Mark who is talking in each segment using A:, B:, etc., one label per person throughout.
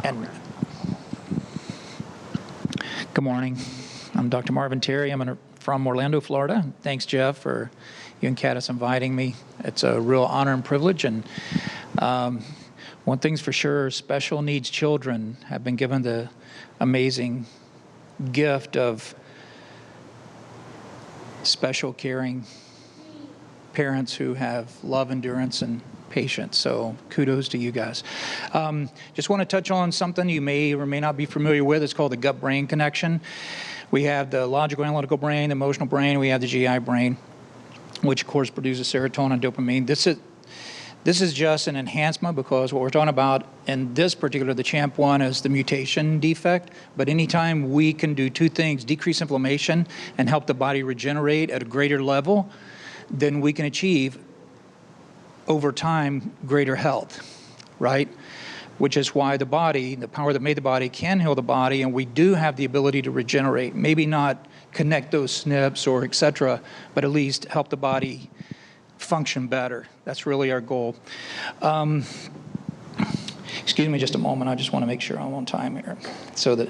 A: And good morning. I'm Dr. Marvin Terry. I'm from Orlando, Florida. Thanks, Jeff, for you and Caddis inviting me. It's a real honor and privilege. And one thing's for sure, special needs children have been given the amazing gift of special caring parents who have love, endurance, and patience. So kudos to you guys. Just want to touch on something you may or may not be familiar with. It's called the gut-brain connection. We have the logical analytical brain, the emotional brain, we have the GI brain, which of course produces serotonin and dopamine. This is just an enhancement because what we're talking about in this particular, the Champ1, is the mutation defect. But anytime we can do two things, decrease inflammation and help the body regenerate at a greater level, then we can achieve over time greater health, right? Which is why the body, the power that made the body, can heal the body, and we do have the ability to regenerate. Maybe not connect those SNPs or et cetera, but at least help the body function better. That's really our goal. Excuse me just a moment. I just want to make sure I'm on time here. So that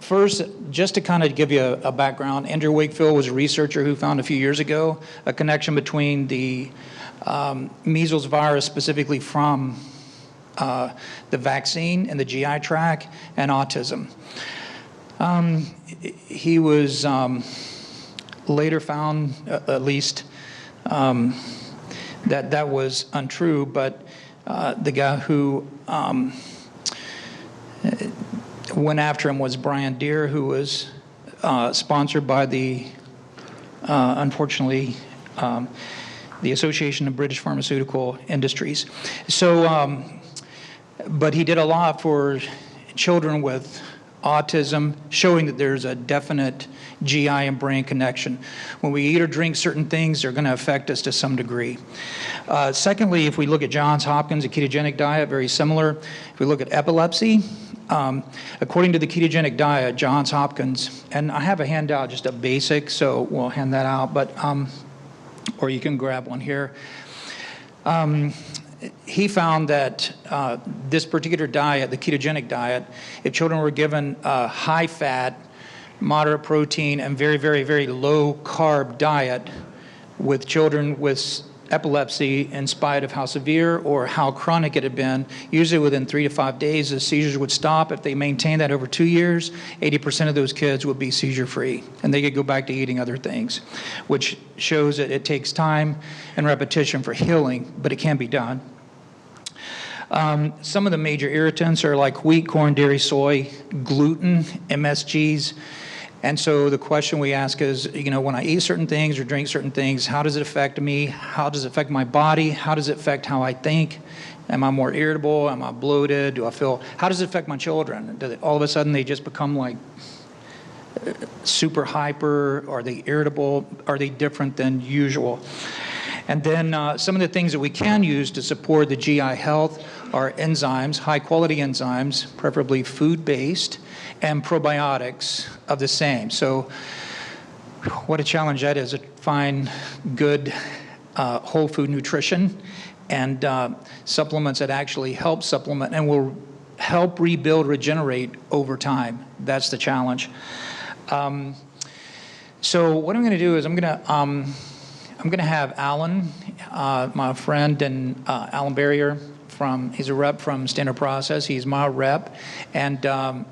A: first, just to kind of give you a background, Andrew Wakefield was a researcher who found a few years ago a connection between the measles virus, specifically from the vaccine and the GI tract, and autism. He was later found, at least, that was untrue, but the guy who went after him was Brian Deere, who was sponsored by the, unfortunately, the Association of British Pharmaceutical Industries. So, but he did a lot for children with autism, showing that there's a definite GI and brain connection. When we eat or drink certain things, they're going to affect us to some degree. Secondly, if we look at Johns Hopkins, a ketogenic diet, very similar. If we look at epilepsy, according to the ketogenic diet, Johns Hopkins, and I have a handout, just a basic, so we'll hand that out, but or you can grab one here. He found that this particular diet, the ketogenic diet, if children were given a high fat, moderate protein, and very, very, very low carb diet with children with epilepsy, in spite of how severe or how chronic it had been, usually within 3 to 5 days, the seizures would stop. If they maintained that over 2 years, 80% of those kids would be seizure-free, and they could go back to eating other things, which shows that it takes time and repetition for healing, but it can be done. Some of the major irritants are like wheat, corn, dairy, soy, gluten, MSGs. And so the question we ask is, you know, when I eat certain things or drink certain things, how does it affect me? How does it affect my body? How does it affect how I think? Am I more irritable? Am I bloated? Do I feel, how does it affect my children? Do they, all of a sudden they just become like super hyper? Are they irritable? Are they different than usual? And then some of the things that we can use to support the GI health are enzymes, high-quality enzymes, preferably food-based, and probiotics of the same. So what a challenge that is to find good whole food nutrition and supplements that actually help supplement and will help rebuild, regenerate over time. That's the challenge. So what I'm going to do is I'm going to have Alan, my friend, and Alan Barrier, he's a rep from Standard Process. He's my rep, and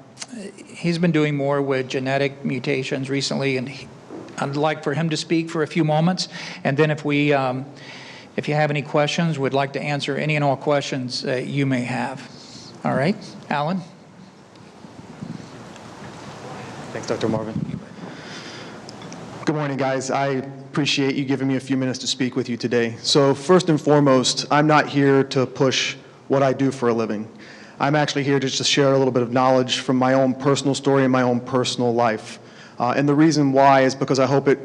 A: he's been doing more with genetic mutations recently, and I'd like for him to speak for a few moments, and then if you have any questions, we'd like to answer any and all questions that you may have. All right, Alan?
B: Thanks, Dr. Marvin. Good morning, guys. I appreciate you giving me a few minutes to speak with you today. So first and foremost, I'm not here to push what I do for a living. I'm actually here just to share a little bit of knowledge from my own personal story and my own personal life. And the reason why is because I hope it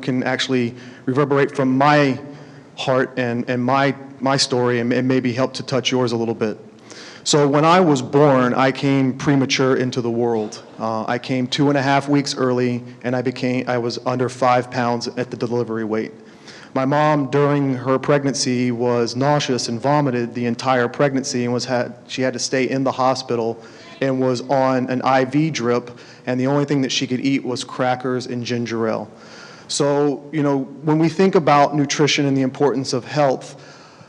B: can actually reverberate from my heart and my story and maybe help to touch yours a little bit. So when I was born, I came premature into the world. I came 2.5 weeks early, and I was under 5 pounds at the delivery weight. My mom, during her pregnancy, was nauseous and vomited the entire pregnancy and she had to stay in the hospital and was on an IV drip, and the only thing that she could eat was crackers and ginger ale. So, when we think about nutrition and the importance of health,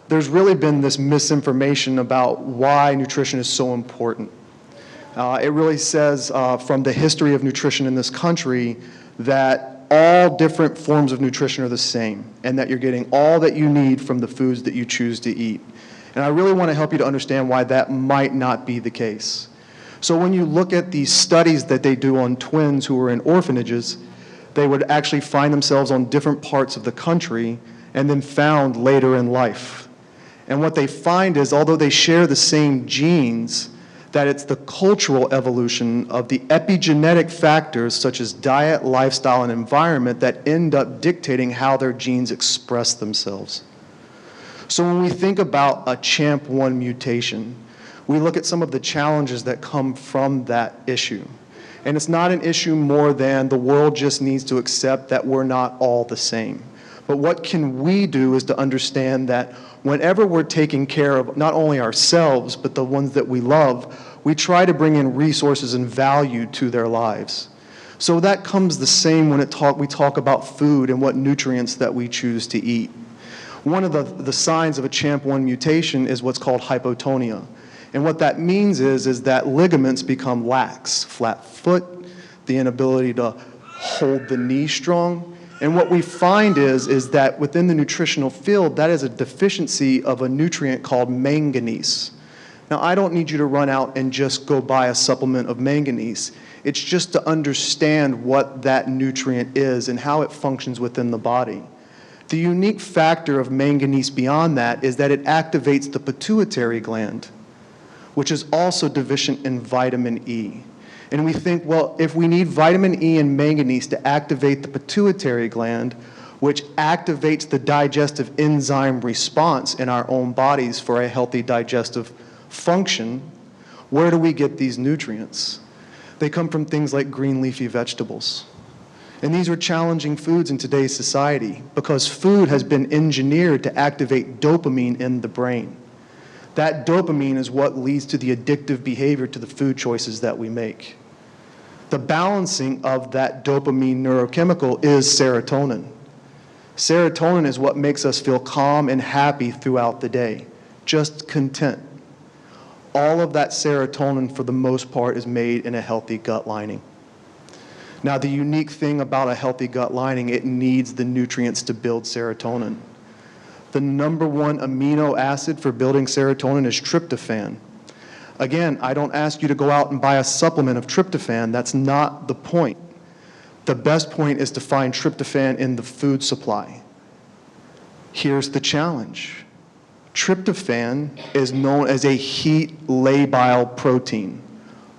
B: there's really been this misinformation about why nutrition is so important. It really says from the history of nutrition in this country that all different forms of nutrition are the same, and that you're getting all that you need from the foods that you choose to eat. And I really want to help you to understand why that might not be the case. So when you look at the studies that they do on twins who are in orphanages, they would actually find themselves on different parts of the country and then found later in life. And what they find is, although they share the same genes, that it's the cultural evolution of the epigenetic factors such as diet, lifestyle, and environment that end up dictating how their genes express themselves. So when we think about a Champ1 mutation, we look at some of the challenges that come from that issue. And it's not an issue more than the world just needs to accept that we're not all the same. But what can we do is to understand that whenever we're taking care of not only ourselves, but the ones that we love, we try to bring in resources and value to their lives. So that comes the same when we talk about food and what nutrients that we choose to eat. One of the signs of a Champ1 mutation is what's called hypotonia. And what that means is that ligaments become lax, flat foot, the inability to hold the knee strong. And what we find is that within the nutritional field, that is a deficiency of a nutrient called manganese. Now, I don't need you to run out and just go buy a supplement of manganese. It's just to understand what that nutrient is and how it functions within the body. The unique factor of manganese beyond that is that it activates the pituitary gland, which is also deficient in vitamin E. And we think, well, if we need vitamin E and manganese to activate the pituitary gland, which activates the digestive enzyme response in our own bodies for a healthy digestive function, where do we get these nutrients? They come from things like green leafy vegetables. And these are challenging foods in today's society because food has been engineered to activate dopamine in the brain. That dopamine is what leads to the addictive behavior to the food choices that we make. The balancing of that dopamine neurochemical is serotonin. Serotonin is what makes us feel calm and happy throughout the day, just content. All of that serotonin, for the most part, is made in a healthy gut lining. Now, the unique thing about a healthy gut lining, it needs the nutrients to build serotonin. The number one amino acid for building serotonin is tryptophan. Again, I don't ask you to go out and buy a supplement of tryptophan. That's not the point. The best point is to find tryptophan in the food supply. Here's the challenge. Tryptophan is known as a heat labile protein.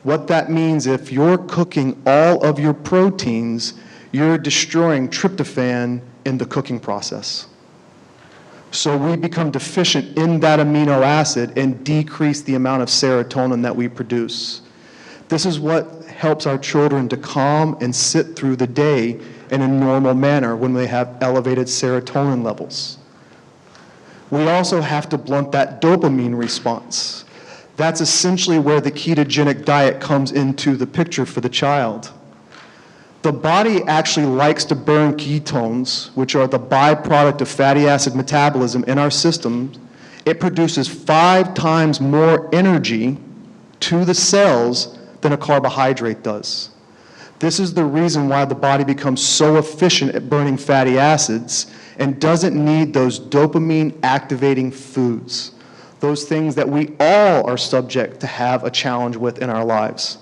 B: What that means, if you're cooking all of your proteins, you're destroying tryptophan in the cooking process. So we become deficient in that amino acid and decrease the amount of serotonin that we produce. This is what helps our children to calm and sit through the day in a normal manner when they have elevated serotonin levels. We also have to blunt that dopamine response. That's essentially where the ketogenic diet comes into the picture for the child. The body actually likes to burn ketones, which are the byproduct of fatty acid metabolism in our system. It produces 5 times more energy to the cells than a carbohydrate does. This is the reason why the body becomes so efficient at burning fatty acids and doesn't need those dopamine activating foods, those things that we all are subject to have a challenge with in our lives.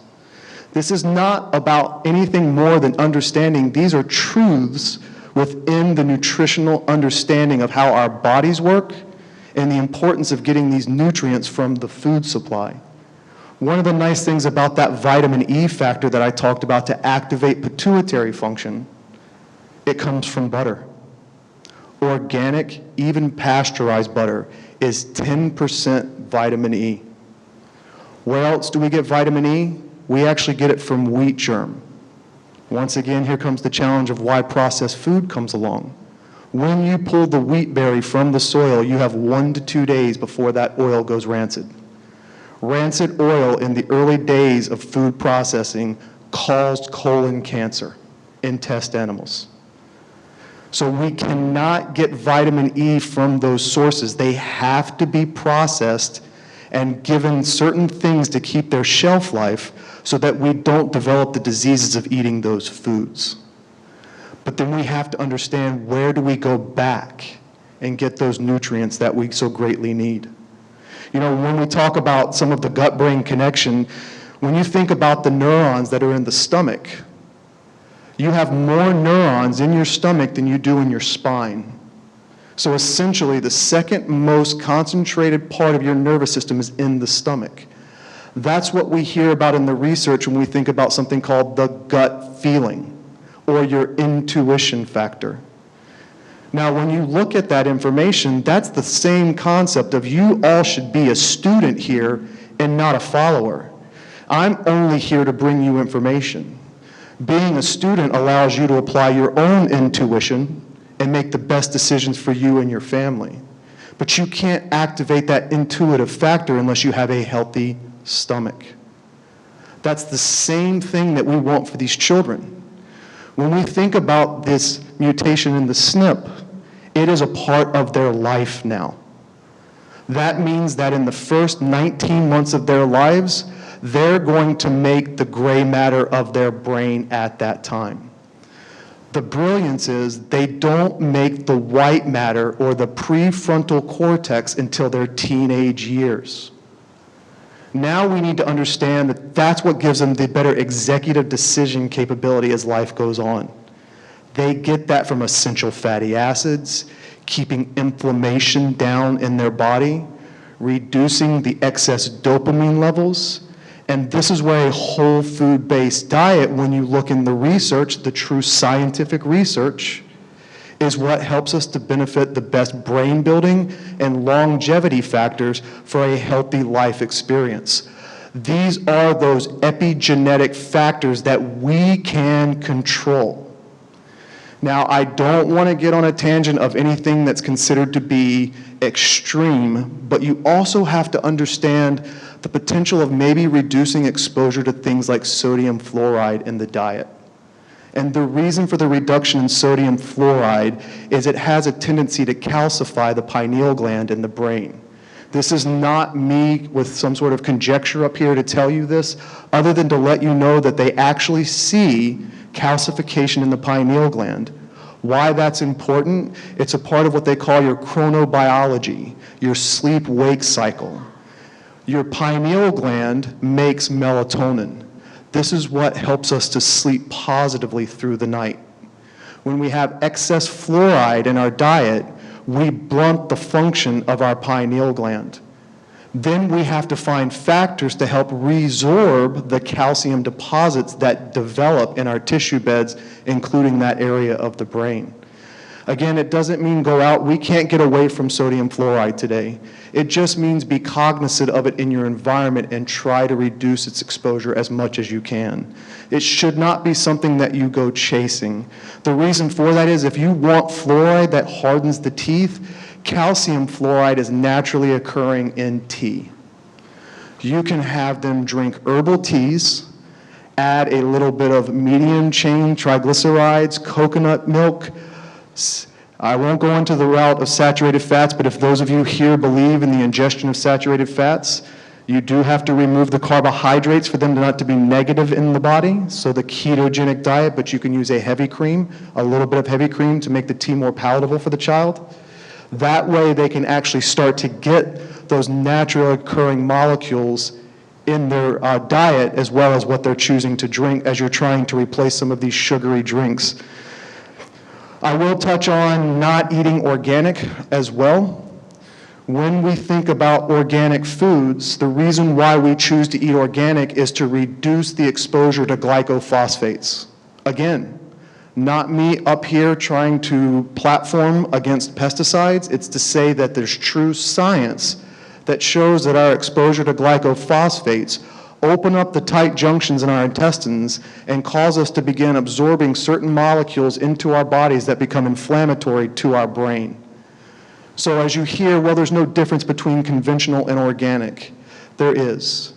B: This is not about anything more than understanding these are truths within the nutritional understanding of how our bodies work and the importance of getting these nutrients from the food supply. One of the nice things about that vitamin E factor that I talked about to activate pituitary function, it comes from butter. Organic, even pasteurized butter is 10% vitamin E. Where else do we get vitamin E? We actually get it from wheat germ. Once again, here comes the challenge of why processed food comes along. When you pull the wheat berry from the soil, you have 1 to 2 days before that oil goes rancid. Rancid oil in the early days of food processing caused colon cancer in test animals. So we cannot get vitamin E from those sources. They have to be processed and given certain things to keep their shelf life so that we don't develop the diseases of eating those foods. But then we have to understand, where do we go back and get those nutrients that we so greatly need? You know, when we talk about some of the gut-brain connection, when you think about the neurons that are in the stomach, you have more neurons in your stomach than you do in your spine. So essentially, the second most concentrated part of your nervous system is in the stomach. That's what we hear about in the research when we think about something called the gut feeling, or your intuition factor. Now, when you look at that information, that's the same concept of you all should be a student here and not a follower. I'm only here to bring you information. Being a student allows you to apply your own intuition and make the best decisions for you and your family. But you can't activate that intuitive factor unless you have a healthy stomach. That's the same thing that we want for these children. When we think about this mutation in the SNP, it is a part of their life now. That means that in the first 19 months of their lives, they're going to make the gray matter of their brain at that time. The brilliance is they don't make the white matter or the prefrontal cortex until their teenage years. Now we need to understand that that's what gives them the better executive decision capability as life goes on. They get that from essential fatty acids, keeping inflammation down in their body, reducing the excess dopamine levels, and this is where a whole food-based diet, when you look in the research, the true scientific research, is what helps us to benefit the best brain building and longevity factors for a healthy life experience. These are those epigenetic factors that we can control. Now, I don't want to get on a tangent of anything that's considered to be extreme, but you also have to understand the potential of maybe reducing exposure to things like sodium fluoride in the diet. And the reason for the reduction in sodium fluoride is it has a tendency to calcify the pineal gland in the brain. This is not me with some sort of conjecture up here to tell you this, other than to let you know that they actually see calcification in the pineal gland. Why that's important? It's a part of what they call your chronobiology, your sleep-wake cycle. Your pineal gland makes melatonin. This is what helps us to sleep positively through the night. When we have excess fluoride in our diet, we blunt the function of our pineal gland. Then we have to find factors to help resorb the calcium deposits that develop in our tissue beds, including that area of the brain. Again, it doesn't mean go out. We can't get away from sodium fluoride today. It just means be cognizant of it in your environment and try to reduce its exposure as much as you can. It should not be something that you go chasing. The reason for that is if you want fluoride that hardens the teeth, calcium fluoride is naturally occurring in tea. You can have them drink herbal teas, add a little bit of medium chain triglycerides, coconut milk. I won't go into the route of saturated fats, but if those of you here believe in the ingestion of saturated fats, you do have to remove the carbohydrates for them not to be negative in the body, so the ketogenic diet, but you can use a heavy cream, a little bit of heavy cream to make the tea more palatable for the child. That way they can actually start to get those naturally occurring molecules in their diet as well as what they're choosing to drink as you're trying to replace some of these sugary drinks. I will touch on not eating organic as well. When we think about organic foods, the reason why we choose to eat organic is to reduce the exposure to glycophosphates. Again, not me up here trying to platform against pesticides. It's to say that there's true science that shows that our exposure to glycophosphates open up the tight junctions in our intestines and cause us to begin absorbing certain molecules into our bodies that become inflammatory to our brain. So as you hear, well, there's no difference between conventional and organic. There is.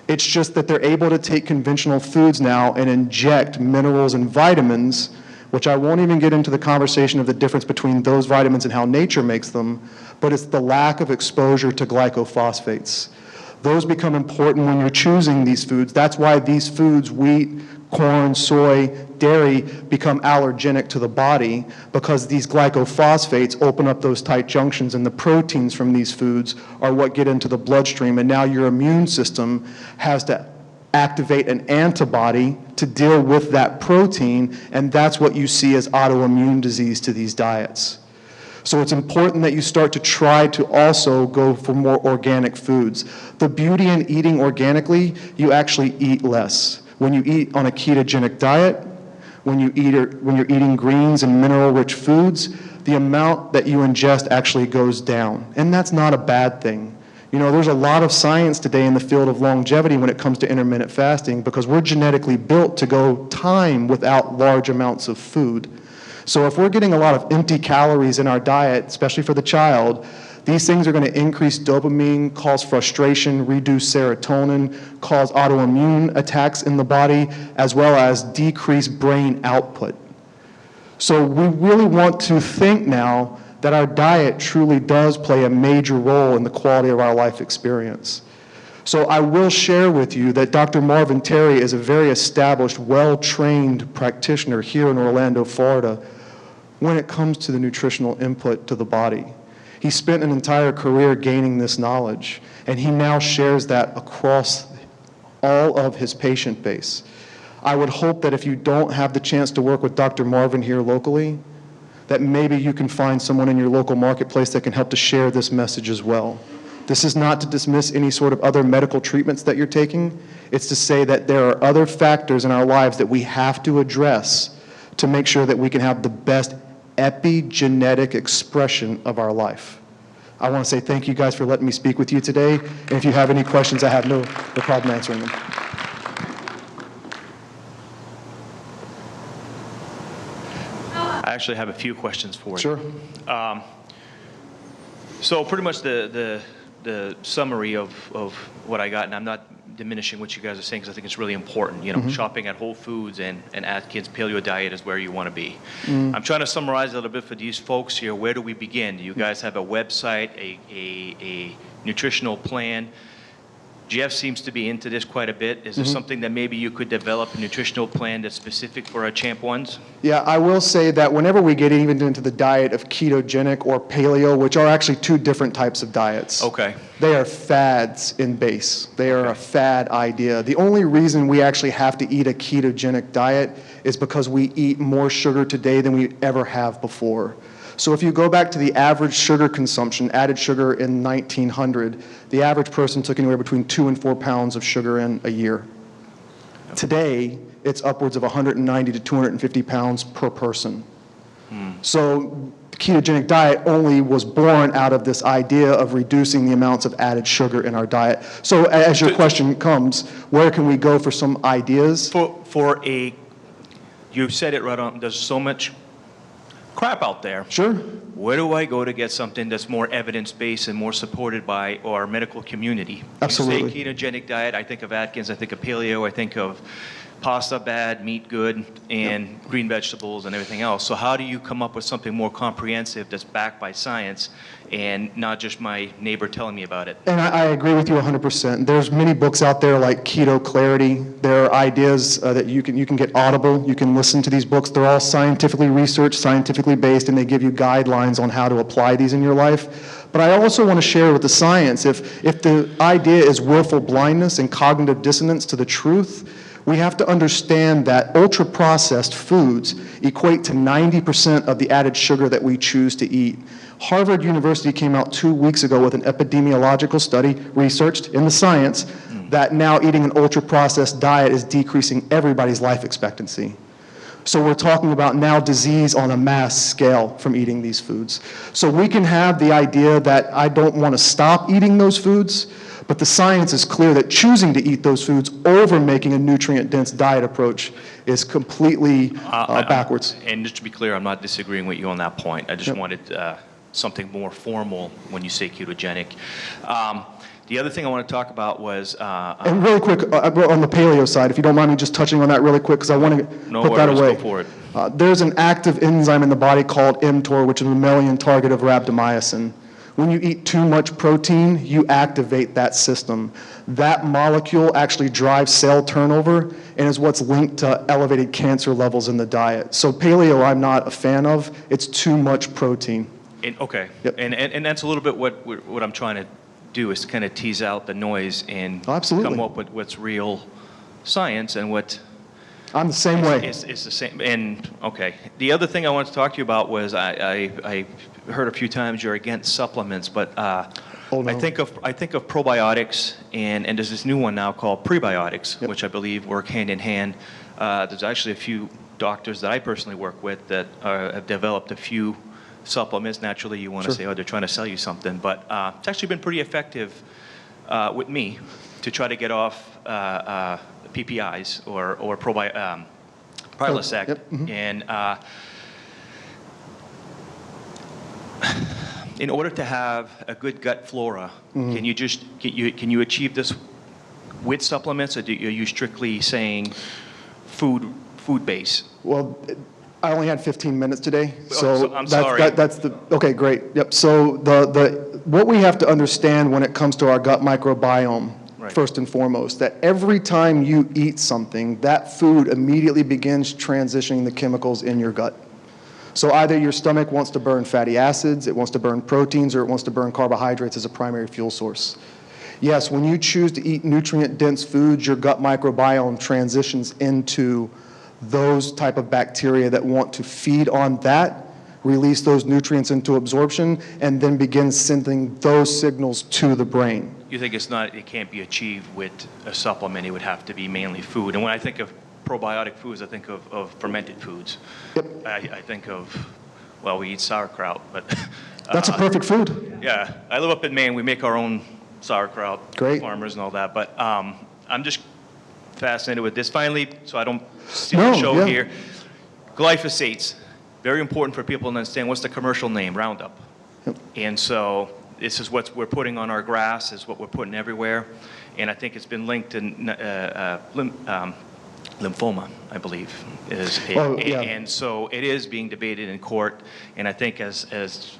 B: It's just that they're able to take conventional foods now and inject minerals and vitamins, which I won't even get into the conversation of the difference between those vitamins and how nature makes them, but it's the lack of exposure to glycophosphates. Those become important when you're choosing these foods. That's why these foods, wheat, corn, soy, dairy, become allergenic to the body, because these glycophosphates open up those tight junctions, and the proteins from these foods are what get into the bloodstream, and now your immune system has to activate an antibody to deal with that protein, and that's what you see as autoimmune disease to these diets. So it's important that you start to try to also go for more organic foods. The beauty in eating organically, you actually eat less. When you eat on a ketogenic diet, when you're eating greens and mineral-rich foods, the amount that you ingest actually goes down. And that's not a bad thing. You know, there's a lot of science today in the field of longevity when it comes to intermittent fasting, because we're genetically built to go time without large amounts of food. So if we're getting a lot of empty calories in our diet, especially for the child, these things are going to increase dopamine, cause frustration, reduce serotonin, cause autoimmune attacks in the body, as well as decrease brain output. So we really want to think now that our diet truly does play a major role in the quality of our life experience. So I will share with you that Dr. Marvin Terry is a very established, well-trained practitioner here in Orlando, Florida, when it comes to the nutritional input to the body. He spent an entire career gaining this knowledge, and he now shares that across all of his patient base. I would hope that if you don't have the chance to work with Dr. Marvin here locally, that maybe you can find someone in your local marketplace that can help to share this message as well. This is not to dismiss any sort of other medical treatments that you're taking. It's to say that there are other factors in our lives that we have to address to make sure that we can have the best epigenetic expression of our life. I want to say thank you guys for letting me speak with you today. And if you have any questions, I have no problem answering them.
C: I actually have a few questions for you.
B: Sure.
C: So pretty much the summary of what I got, and I'm not diminishing what you guys are saying because I think it's really important. You know, shopping at Whole Foods and Atkins paleo diet is where you want to be. I'm trying to summarize a little bit for these folks here. Where do we begin? Do you guys have a website, a nutritional plan? Jeff seems to be into this quite a bit. Is there something that maybe you could develop a nutritional plan that's specific for our Champ1s?
B: Yeah, I will say that whenever we get even into the diet of ketogenic or paleo, which are actually two different types of diets.
C: Okay.
B: They are fads in base. They are a fad idea. The only reason we actually have to eat a ketogenic diet is because we eat more sugar today than we ever have before. So if you go back to the average sugar consumption, added sugar in 1900, the average person took anywhere between 2 and 4 pounds of sugar in a year. Today, it's upwards of 190 to 250 pounds per person. So the ketogenic diet only was born out of this idea of reducing the amounts of added sugar in our diet. So as your question comes, where can we go for some ideas?
C: You said it right on, there's so much crap out there.
B: Sure.
C: Where do I go to get something that's more evidence-based and more supported by our medical community?
B: Absolutely.
C: You say ketogenic diet, I think of Atkins, I think of paleo, I think of pasta bad, meat good, and green vegetables and everything else. So how do you come up with something more comprehensive that's backed by science and not just my neighbor telling me about it?
B: And I agree with you 100%. There's many books out there like Keto Clarity. There are ideas that you can get Audible. You can listen to these books. They're all scientifically researched, scientifically based, and they give you guidelines on how to apply these in your life. But I also want to share with the science, if the idea is willful blindness and cognitive dissonance to the truth, we have to understand that ultra-processed foods equate to 90% of the added sugar that we choose to eat. Harvard University came out 2 weeks ago with an epidemiological study, researched in the science, that now eating an ultra-processed diet is decreasing everybody's life expectancy. So we're talking about now disease on a mass scale from eating these foods. So we can have the idea that I don't want to stop eating those foods, But the science is clear that choosing to eat those foods over making a nutrient-dense diet approach is completely backwards.
C: And just to be clear, I'm not disagreeing with you on that point. I just wanted something more formal when you say ketogenic. The other thing I want to talk about was...
B: and really quick, on the paleo side, if you don't mind me just touching on that really quick, because I want to put that away.
C: Go for it.
B: There's an active enzyme in the body called mTOR, which is a mammalian target of rhabdomyosin. When you eat too much protein, you activate that system. That molecule actually drives cell turnover and is what's linked to elevated cancer levels in the diet. So paleo I'm not a fan of. It's too much protein.
C: Okay.
B: Yep.
C: And that's a little bit what I'm trying to do, is to kind of tease out the noise and come up with what's real science and what...
B: I'm the same way.
C: It's the same. And okay, the other thing I wanted to talk to you about was I heard a few times you're against supplements, but
B: Oh, no.
C: I think of probiotics and there's this new one now called prebiotics,
B: Yep.
C: which I believe work hand in hand. There's actually a few doctors that I personally work with that have developed a few supplements. Naturally, you want to say, oh, they're trying to sell you something, but it's actually been pretty effective with me to try to get off PPIs or Prilosec.
B: Yep. Mm-hmm.
C: And in order to have a good gut flora, can you achieve this with supplements, or are you strictly saying food base?
B: Well, I only had 15 minutes today, so
C: I'm sorry.
B: that's the okay. Great. Yep. So what we have to understand when it comes to our gut microbiome, first and foremost, that every time you eat something, that food immediately begins transitioning the chemicals in your gut. So either your stomach wants to burn fatty acids, it wants to burn proteins, or it wants to burn carbohydrates as a primary fuel source. Yes, when you choose to eat nutrient-dense foods, your gut microbiome transitions into those type of bacteria that want to feed on that, release those nutrients into absorption, and then begin sending those signals to the brain.
C: You think it can't be achieved with a supplement? It would have to be mainly food. And when I think of probiotic foods, I think of fermented foods.
B: Yep.
C: I think of, well, we eat sauerkraut, but...
B: That's a perfect food.
C: Yeah. I live up in Maine. We make our own sauerkraut.
B: Great.
C: Farmers and all that. But I'm just fascinated with this. Finally, so I don't steal the show here. Glyphosates. Very important for people to understand. What's the commercial name? Roundup.
B: Yep.
C: And so this is what we're putting on our grass, is what we're putting everywhere. And I think it's been linked to lymphoma, I believe. And so it is being debated in court. And I think as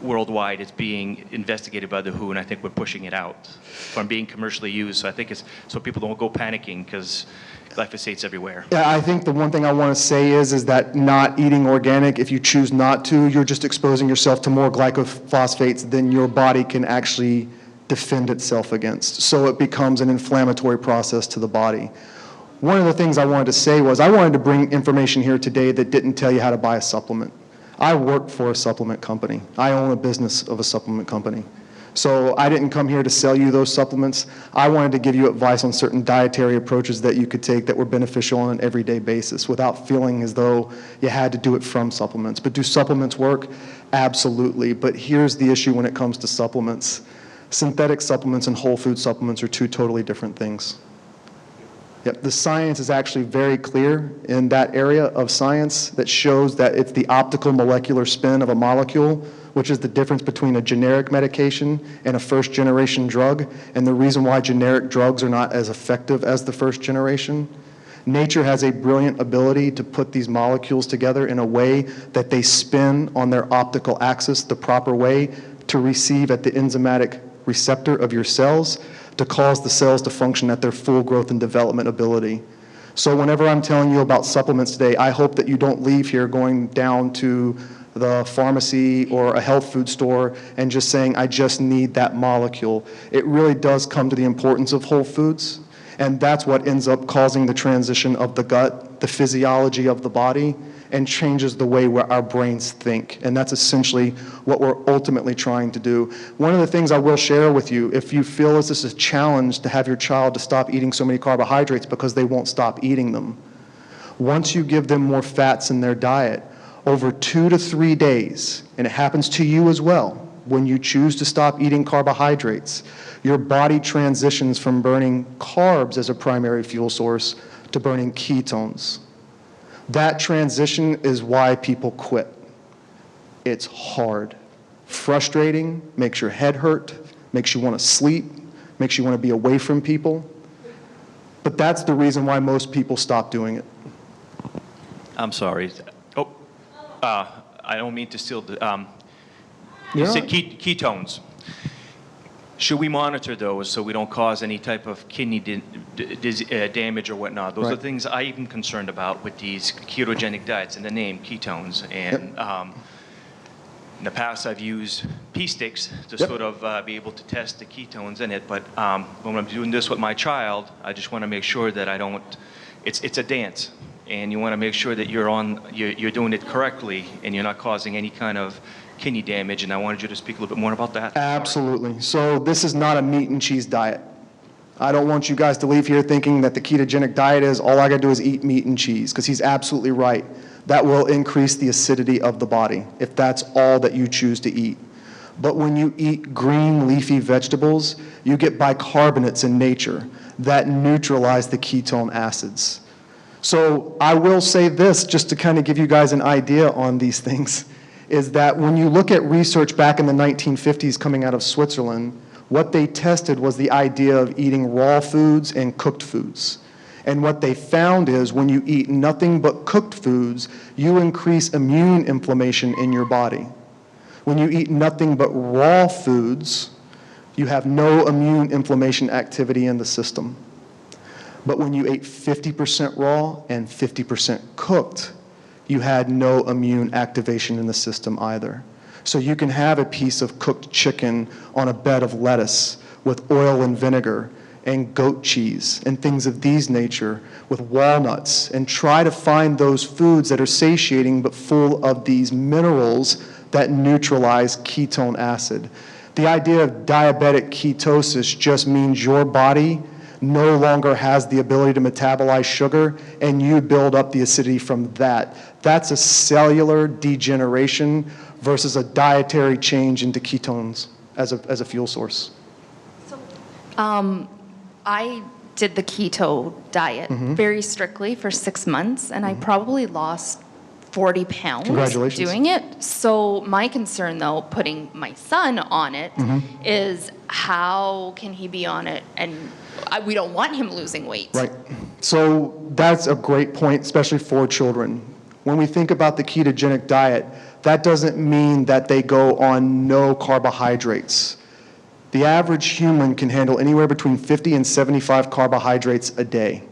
C: worldwide, it's being investigated by the WHO, and I think we're pushing it out from being commercially used. So I think it's so people don't go panicking because glyphosate's everywhere.
B: Yeah, I think the one thing I want to say is that not eating organic, if you choose not to, you're just exposing yourself to more glycophosphates than your body can actually defend itself against. So it becomes an inflammatory process to the body. One of the things I wanted to say was I wanted to bring information here today that didn't tell you how to buy a supplement. I work for a supplement company. I own a business of a supplement company. So I didn't come here to sell you those supplements. I wanted to give you advice on certain dietary approaches that you could take that were beneficial on an everyday basis without feeling as though you had to do it from supplements. But do supplements work? Absolutely. But here's the issue when it comes to supplements. Synthetic supplements and whole food supplements are two totally different things. Yep, the science is actually very clear in that area of science that shows that it's the optical molecular spin of a molecule, which is the difference between a generic medication and a first-generation drug, and the reason why generic drugs are not as effective as the first generation. Nature has a brilliant ability to put these molecules together in a way that they spin on their optical axis the proper way to receive at the enzymatic receptor of your cells to cause the cells to function at their full growth and development ability. So whenever I'm telling you about supplements today, I hope that you don't leave here going down to the pharmacy or a health food store and just saying, I just need that molecule. It really does come to the importance of whole foods, and that's what ends up causing the transition of the gut, the physiology of the body, and changes the way where our brains think. And that's essentially what we're ultimately trying to do. One of the things I will share with you, if you feel this is a challenge to have your child to stop eating so many carbohydrates because they won't stop eating them, once you give them more fats in their diet, over 2 to 3 days, and it happens to you as well, when you choose to stop eating carbohydrates, your body transitions from burning carbs as a primary fuel source to burning ketones. That transition is why people quit. It's hard, frustrating, makes your head hurt, makes you want to sleep, makes you want to be away from people. But that's the reason why most people stop doing it.
C: I'm sorry. Oh, I don't mean to steal the, you
B: Yeah.
C: said ketones. Should we monitor those so we don't cause any type of kidney damage or whatnot? Those are
B: Right.
C: things I'm concerned about with these ketogenic diets, in the name, ketones. And in the past, I've used pea sticks to
B: Yep.
C: sort of be able to test the ketones in it. But when I'm doing this with my child, I just want to make sure that I don't, it's a dance. And you want to make sure that you're doing it correctly and you're not causing any kind of kidney damage. And I wanted you to speak a little bit more about that.
B: Absolutely. So this is not a meat and cheese diet. I don't want you guys to leave here thinking that the ketogenic diet is all I got to do is eat meat and cheese, because he's absolutely right. That will increase the acidity of the body if that's all that you choose to eat. But when you eat green leafy vegetables, you get bicarbonates in nature that neutralize the ketone acids. So I will say this, just to kind of give you guys an idea on these things, is that when you look at research back in the 1950s coming out of Switzerland, what they tested was the idea of eating raw foods and cooked foods. And what they found is when you eat nothing but cooked foods, you increase immune inflammation in your body. When you eat nothing but raw foods, you have no immune inflammation activity in the system. But when you ate 50% raw and 50% cooked, you had no immune activation in the system either. So you can have a piece of cooked chicken on a bed of lettuce with oil and vinegar and goat cheese and things of these nature with walnuts, and try to find those foods that are satiating but full of these minerals that neutralize ketone acid. The idea of diabetic ketosis just means your body no longer has the ability to metabolize sugar, and you build up the acidity from that. That's a cellular degeneration versus a dietary change into ketones as a fuel source.
D: I did the keto diet very strictly for 6 months, and I probably lost 40 pounds
B: Congratulations.
D: doing it. So my concern, though, putting my son on it, is how can he be on it? And we don't want him losing weight.
B: Right. So that's a great point, especially for children. When we think about the ketogenic diet, that doesn't mean that they go on no carbohydrates. The average human can handle anywhere between 50 and 75 carbohydrates a day.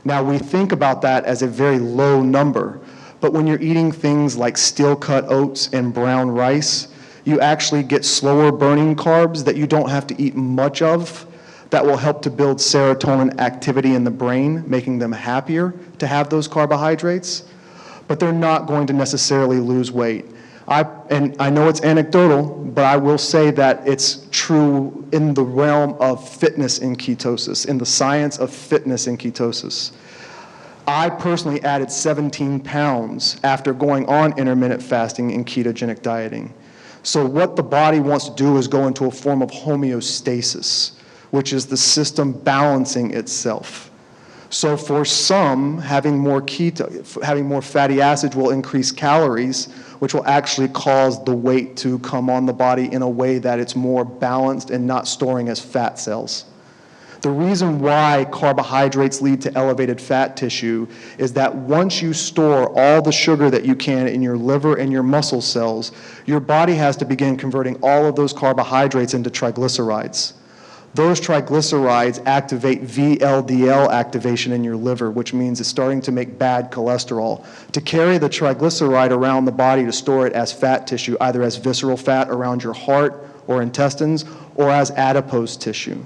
B: Now, we think about that as a very low number, but when you're eating things like steel-cut oats and brown rice, you actually get slower burning carbs that you don't have to eat much of, that will help to build serotonin activity in the brain, making them happier to have those carbohydrates, but they're not going to necessarily lose weight. And I know it's anecdotal, but I will say that it's true in the realm of fitness in ketosis, in the science of fitness in ketosis. I personally added 17 pounds after going on intermittent fasting and ketogenic dieting. So what the body wants to do is go into a form of homeostasis, which is the system balancing itself. So for some, having more fatty acids will increase calories, which will actually cause the weight to come on the body in a way that it's more balanced and not storing as fat cells. The reason why carbohydrates lead to elevated fat tissue is that once you store all the sugar that you can in your liver and your muscle cells, your body has to begin converting all of those carbohydrates into triglycerides. Those triglycerides activate VLDL activation in your liver, which means it's starting to make bad cholesterol. To carry the triglyceride around the body to store it as fat tissue, either as visceral fat around your heart or intestines, or as adipose tissue.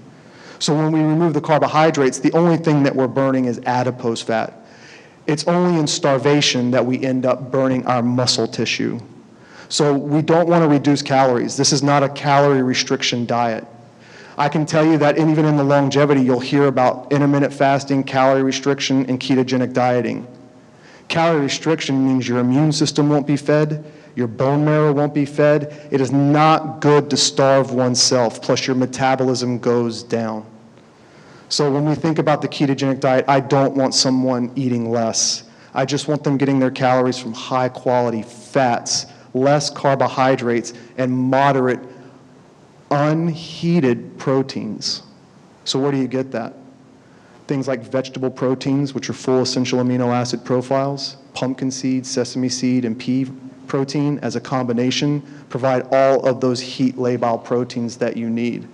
B: So when we remove the carbohydrates, the only thing that we're burning is adipose fat. It's only in starvation that we end up burning our muscle tissue. So we don't want to reduce calories. This is not a calorie restriction diet. I can tell you that even in the longevity, you'll hear about intermittent fasting, calorie restriction, and ketogenic dieting. Calorie restriction means your immune system won't be fed. your bone marrow won't be fed. It is not good to starve oneself, plus your metabolism goes down. So when we think about the ketogenic diet, I don't want someone eating less. I just want them getting their calories from high quality fats, less carbohydrates, and moderate unheated proteins. So where do you get that? Things like vegetable proteins, which are full essential amino acid profiles, pumpkin seed, sesame seed, and pea protein as a combination provide all of those heat labile proteins that you need.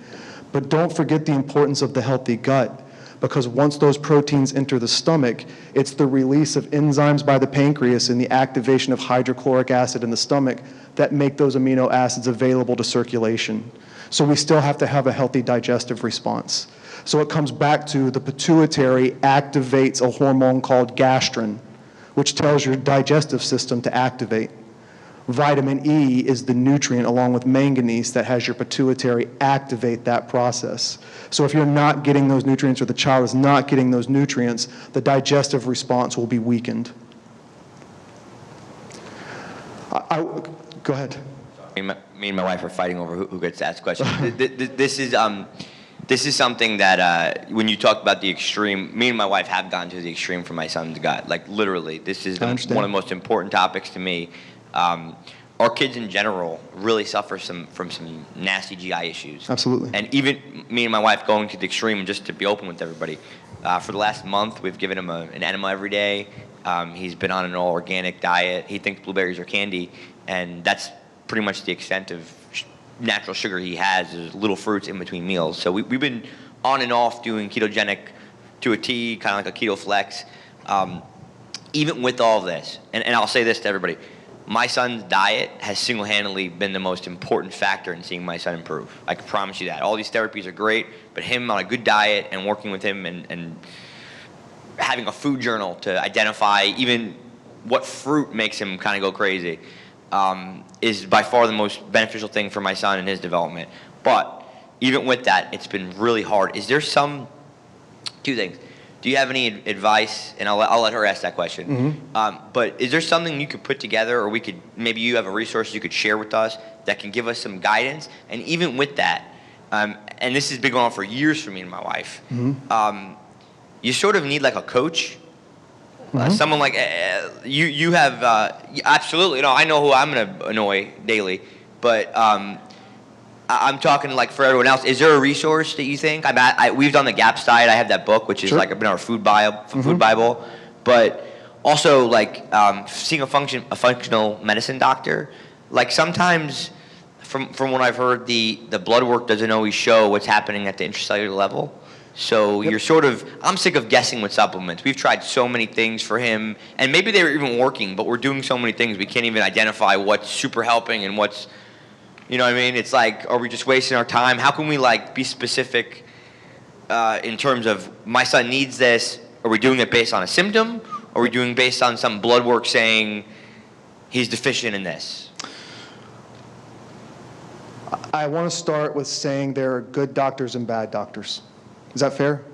B: But don't forget the importance of the healthy gut, because once those proteins enter the stomach, it's the release of enzymes by the pancreas and the activation of hydrochloric acid in the stomach that make those amino acids available to circulation. So we still have to have a healthy digestive response. So it comes back to the pituitary activates a hormone called gastrin, which tells your digestive system to activate. Vitamin E is the nutrient along with manganese that has your pituitary activate that process. So if you're not getting those nutrients or the child is not getting those nutrients, the digestive response will be weakened. Go ahead.
E: Me and my wife are fighting over who gets to ask questions. This is something that when you talk about the extreme, me and my wife have gone to the extreme for my son's gut. Like literally, this is one of the most important topics to me. Our kids in general really suffer from some nasty GI issues.
B: Absolutely.
E: And even me and my wife going to the extreme, just to be open with everybody, for the last month, we've given him an enema every day. He's been on an all-organic diet. He thinks blueberries are candy, and that's pretty much the extent of natural sugar he has, is little fruits in between meals. So we've been on and off doing ketogenic to a T, kind of like a keto flex. Even with all of this, and I'll say this to everybody, my son's diet has single-handedly been the most important factor in seeing my son improve. I can promise you that. All these therapies are great, but him on a good diet and working with him and having a food journal to identify even what fruit makes him kind of go crazy is by far the most beneficial thing for my son in his development. But even with that, it's been really hard. Is there two things. Do you have any advice? And I'll let her ask that question.
B: Mm-hmm.
E: But is there something you could put together, or maybe you have a resource you could share with us that can give us some guidance? And even with that, and this has been going on for years for me and my wife, you sort of need like a coach, someone like you have. Absolutely, no, I know who I'm going to annoy daily, but. I'm talking like for everyone else. Is there a resource that you think? We've done the GAPS diet. I have that book, which is like our food Bible. But also like seeing a functional medicine doctor. Like sometimes, from what I've heard, the blood work doesn't always show what's happening at the intracellular level. So you're I'm sick of guessing with supplements. We've tried so many things for him, and maybe they were even working, but we're doing so many things we can't even identify what's super helping and what's. You know what I mean? It's like, are we just wasting our time? How can we like be specific in terms of my son needs this? Are we doing it based on a symptom? Or are we doing based on some blood work saying he's deficient in this?
B: I want to start with saying there are good doctors and bad doctors. Is that fair?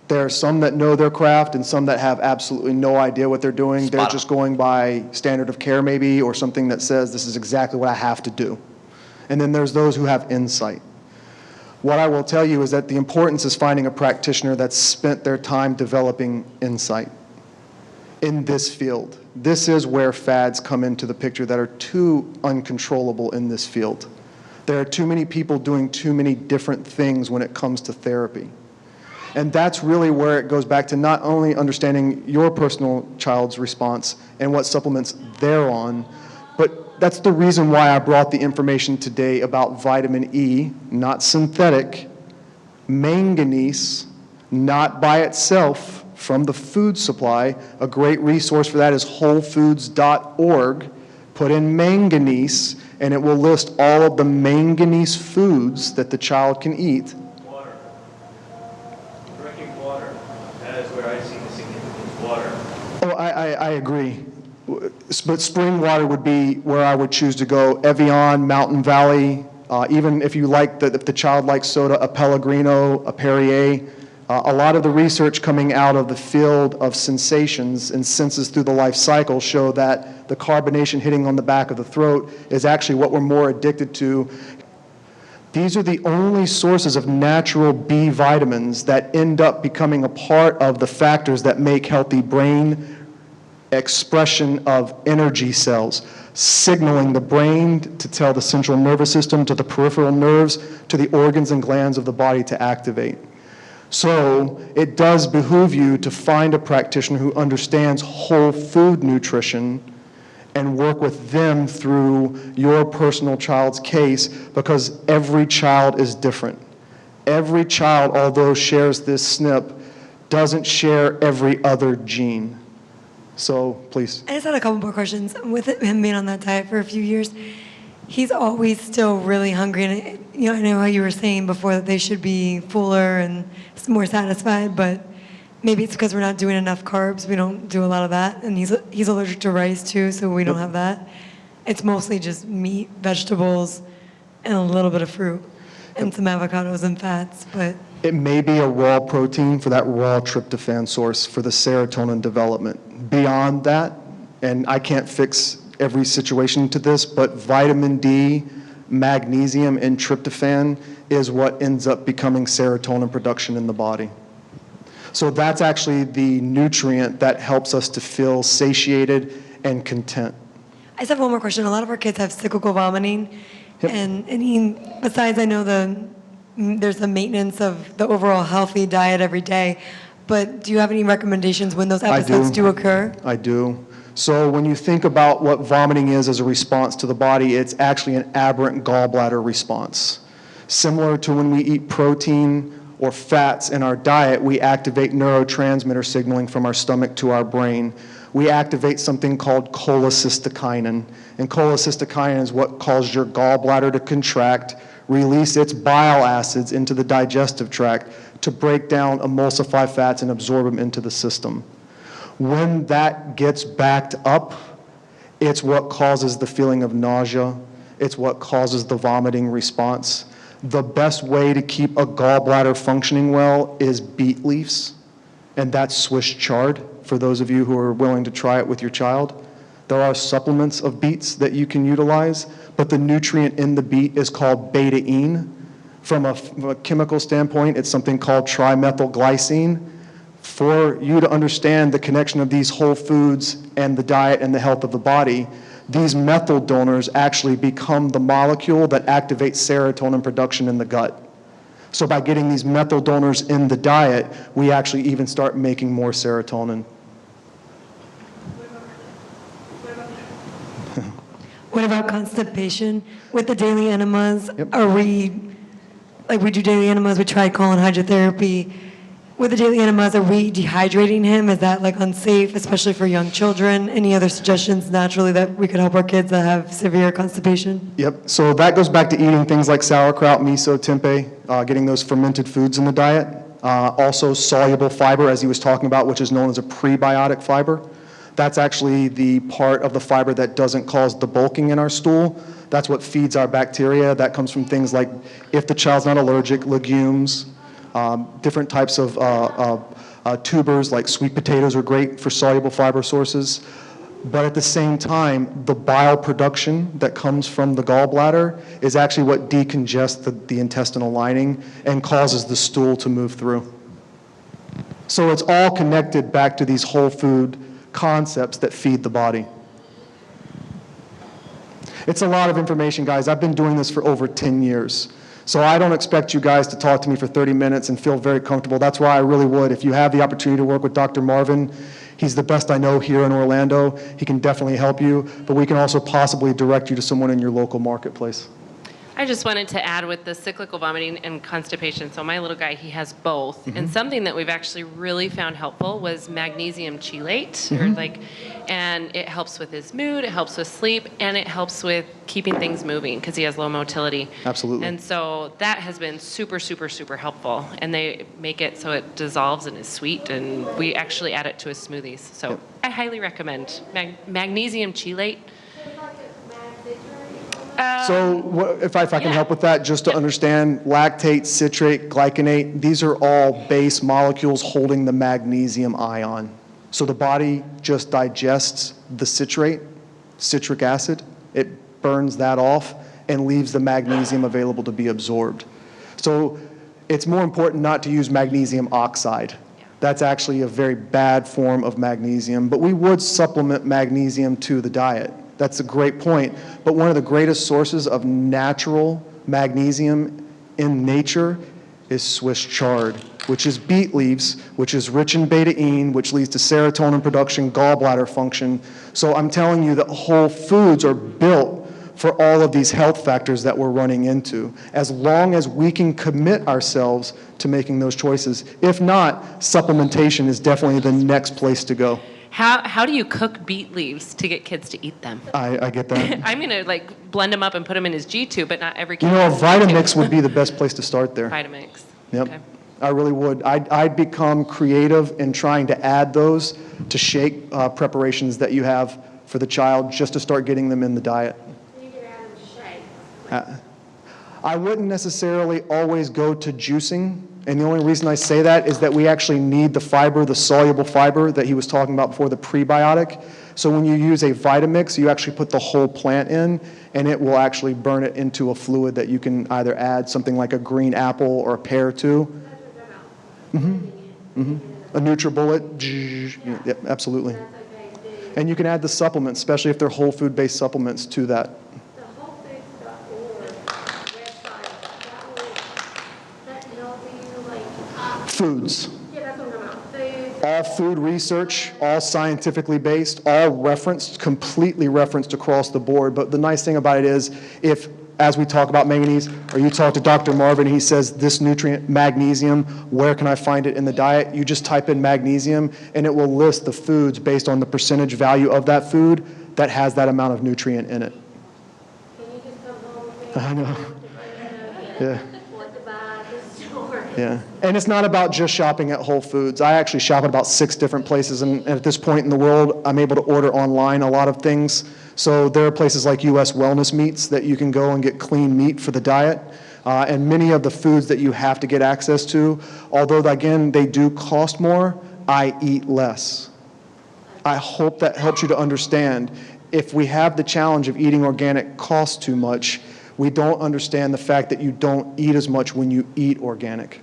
B: There are some that know their craft and some that have absolutely no idea what they're doing. They're just going by standard of care maybe, or something that says this is exactly what I have to do. And then there's those who have insight. What I will tell you is that the importance is finding a practitioner that's spent their time developing insight in this field. This is where fads come into the picture that are too uncontrollable in this field. There are too many people doing too many different things when it comes to therapy. And that's really where it goes back to not only understanding your personal child's response and what supplements they're on, but that's the reason why I brought the information today about vitamin E, not synthetic, manganese, not by itself, from the food supply. A great resource for that is wholefoods.org. Put in manganese, and it will list all of the manganese foods that the child can eat.
C: Water. Drinking water. That is where I see the significance. Water.
B: Oh, I agree. But spring water would be where I would choose to go. Evian, Mountain Valley, even if you like, if the child likes soda, a Pellegrino, a Perrier. A lot of the research coming out of the field of sensations and senses through the life cycle show that the carbonation hitting on the back of the throat is actually what we're more addicted to. These are the only sources of natural B vitamins that end up becoming a part of the factors that make healthy brain expression of energy cells, signaling the brain to tell the central nervous system, to the peripheral nerves, to the organs and glands of the body to activate. So it does behoove you to find a practitioner who understands whole food nutrition and work with them through your personal child's case, because every child is different. Every child, although shares this SNP, doesn't share every other gene. So, please.
F: I just had a couple more questions. With him being on that diet for a few years, he's always still really hungry. And I know how you were saying before that they should be fuller and more satisfied, but maybe it's because we're not doing enough carbs. We don't do a lot of that. And he's allergic to rice too, so we don't have that. It's mostly just meat, vegetables, and a little bit of fruit, and some avocados and fats, but...
B: It may be a raw protein for that raw tryptophan source for the serotonin development. Beyond that, and I can't fix every situation to this, but vitamin D, magnesium, and tryptophan is what ends up becoming serotonin production in the body. So that's actually the nutrient that helps us to feel satiated and content.
F: I just have one more question. A lot of our kids have cyclical vomiting, and besides, I know there's the maintenance of the overall healthy diet every day, but do you have any recommendations when those episodes do occur?
B: I do. So when you think about what vomiting is as a response to the body, it's actually an aberrant gallbladder response. Similar to when we eat protein or fats in our diet, we activate neurotransmitter signaling from our stomach to our brain. We activate something called cholecystokinin, and cholecystokinin is what causes your gallbladder to contract, release its bile acids into the digestive tract to break down, emulsify fats, and absorb them into the system. When that gets backed up, it's what causes the feeling of nausea. It's what causes the vomiting response. The best way to keep a gallbladder functioning well is beet leaves, and that's Swiss chard for those of you who are willing to try it with your child. There are supplements of beets that you can utilize, but the nutrient in the beet is called betaine. From a chemical standpoint, it's something called trimethylglycine. For you to understand the connection of these whole foods and the diet and the health of the body, these methyl donors actually become the molecule that activates serotonin production in the gut. So by getting these methyl donors in the diet, we actually even start making more serotonin.
F: What about constipation? With the daily enemas, are we do daily enemas, we tried colon hydrotherapy. With the daily enemas, are we dehydrating him? Is that unsafe, especially for young children? Any other suggestions naturally that we could help our kids that have severe constipation?
B: Yep, so that goes back to eating things like sauerkraut, miso, tempeh, getting those fermented foods in the diet. Also soluble fiber, as he was talking about, which is known as a prebiotic fiber. That's actually the part of the fiber that doesn't cause the bulking in our stool. That's what feeds our bacteria. That comes from things like, if the child's not allergic, legumes, different types of tubers like sweet potatoes are great for soluble fiber sources. But at the same time, the bile production that comes from the gallbladder is actually what decongests the intestinal lining and causes the stool to move through. So it's all connected back to these whole food concepts that feed the body. It's a lot of information, guys. I've been doing this for over 10 years. So I don't expect you guys to talk to me for 30 minutes and feel very comfortable. That's why I really would. If you have the opportunity to work with Dr. Marvin, he's the best I know here in Orlando. He can definitely help you, but we can also possibly direct you to someone in your local marketplace.
G: I just wanted to add with the cyclical vomiting and constipation. So my little guy, he has both. And something that we've actually really found helpful was magnesium chelate, and it helps with his mood, it helps with sleep, and it helps with keeping things moving because he has low motility.
B: Absolutely.
G: And so that has been super, super, super helpful. And they make it so it dissolves and is sweet, and we actually add it to his smoothies. So I highly recommend magnesium chelate.
B: If I can
G: yeah.
B: help with that, just to understand, lactate, citrate, glycinate, these are all base molecules holding the magnesium ion. So the body just digests the citric acid, it burns that off and leaves the magnesium available to be absorbed. So it's more important not to use magnesium oxide. That's actually a very bad form of magnesium, but we would supplement magnesium to the diet. That's a great point. But one of the greatest sources of natural magnesium in nature is Swiss chard, which is beet leaves, which is rich in beta-ene, which leads to serotonin production, gallbladder function. So I'm telling you that whole foods are built for all of these health factors that we're running into, as long as we can commit ourselves to making those choices. If not, supplementation is definitely the next place to go.
G: How do you cook beet leaves to get kids to eat them?
B: I get that.
G: I'm going to like blend them up and put them in his G-tube, but not every kid
B: You know, a
G: has G-tube.
B: Vitamix would be the best place to start there.
G: Vitamix.
B: Yep.
G: Okay.
B: I really would. I'd become creative in trying to add those to shake preparations that you have for the child, just to start getting them in the diet. I wouldn't necessarily always go to juicing, and the only reason I say that is that we actually need the fiber, the soluble fiber that he was talking about before, the prebiotic. So when you use a Vitamix, you actually put the whole plant in, and it will actually burn it into a fluid that you can either add something like a green apple or a pear to. A NutriBullet, yep, absolutely. And you can add the supplements, especially if they're whole food-based supplements, to that. Foods. All food research, all scientifically based, all referenced, completely referenced across the board. But the nice thing about it is, if, as we talk about manganese, or you talk to Dr. Marvin, he says, this nutrient, magnesium, where can I find it in the diet? You just type in magnesium, and it will list the foods based on the percentage value of that food that has that amount of nutrient in it. I know. Yeah. Yeah, and it's not about just shopping at Whole Foods. I actually shop at about 6 different places, and at this point in the world, I'm able to order online a lot of things. So there are places like U.S. Wellness Meats that you can go and get clean meat for the diet. And many of the foods that you have to get access to, although, again, they do cost more, I eat less. I hope that helps you to understand. If we have the challenge of eating organic costs too much, we don't understand the fact that you don't eat as much when you eat organic.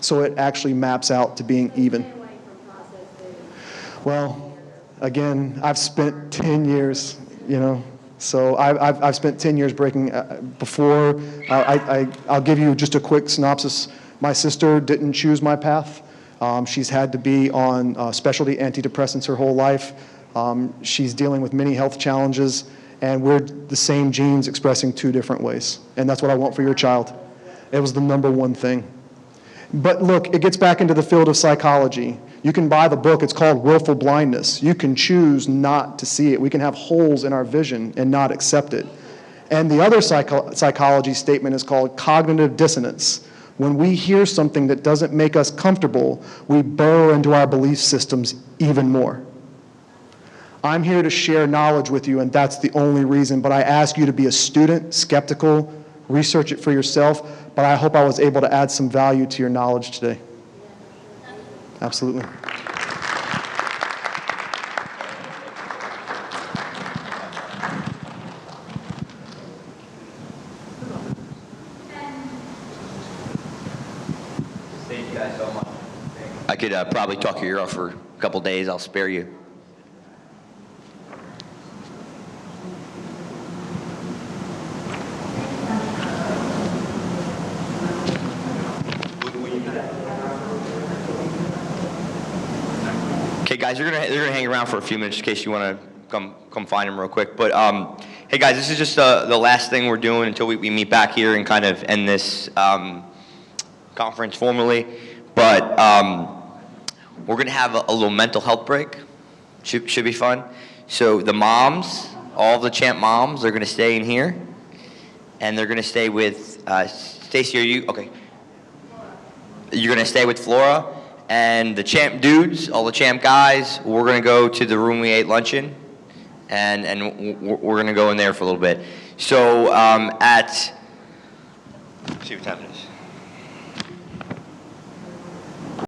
B: So it actually maps out to being even. Well, again, I've spent 10 years, so I've spent 10 years breaking, before, I'll give you just a quick synopsis. My sister didn't choose my path. She's had to be on specialty antidepressants her whole life. She's dealing with many health challenges, and we're the same genes expressing 2 different ways. And that's what I want for your child. It was the #1 thing. But look, it gets back into the field of psychology. You can buy the book, it's called Willful Blindness. You can choose not to see it. We can have holes in our vision and not accept it. And the other psychology statement is called cognitive dissonance. When we hear something that doesn't make us comfortable, we burrow into our belief systems even more. I'm here to share knowledge with you, and that's the only reason, but I ask you to be a student, skeptical, research it for yourself, but I hope I was able to add some value to your knowledge today. Absolutely.
E: Thank you guys so much. I could probably talk your ear off for a couple days. I'll spare you. Okay, guys, they're gonna hang around for a few minutes in case you want to come find them real quick. But hey, guys, this is just the last thing we're doing until we meet back here and kind of end this conference formally. But we're gonna have a little mental health break. Should be fun. So the moms, all the Champ moms, they're gonna stay in here, and they're gonna stay with Stacy. Are you okay? You're gonna stay with Flora. And the Champ dudes, all the Champ guys, we're going to go to the room we ate lunch in. and we're going to go in there for a little bit. So let's see what time it is.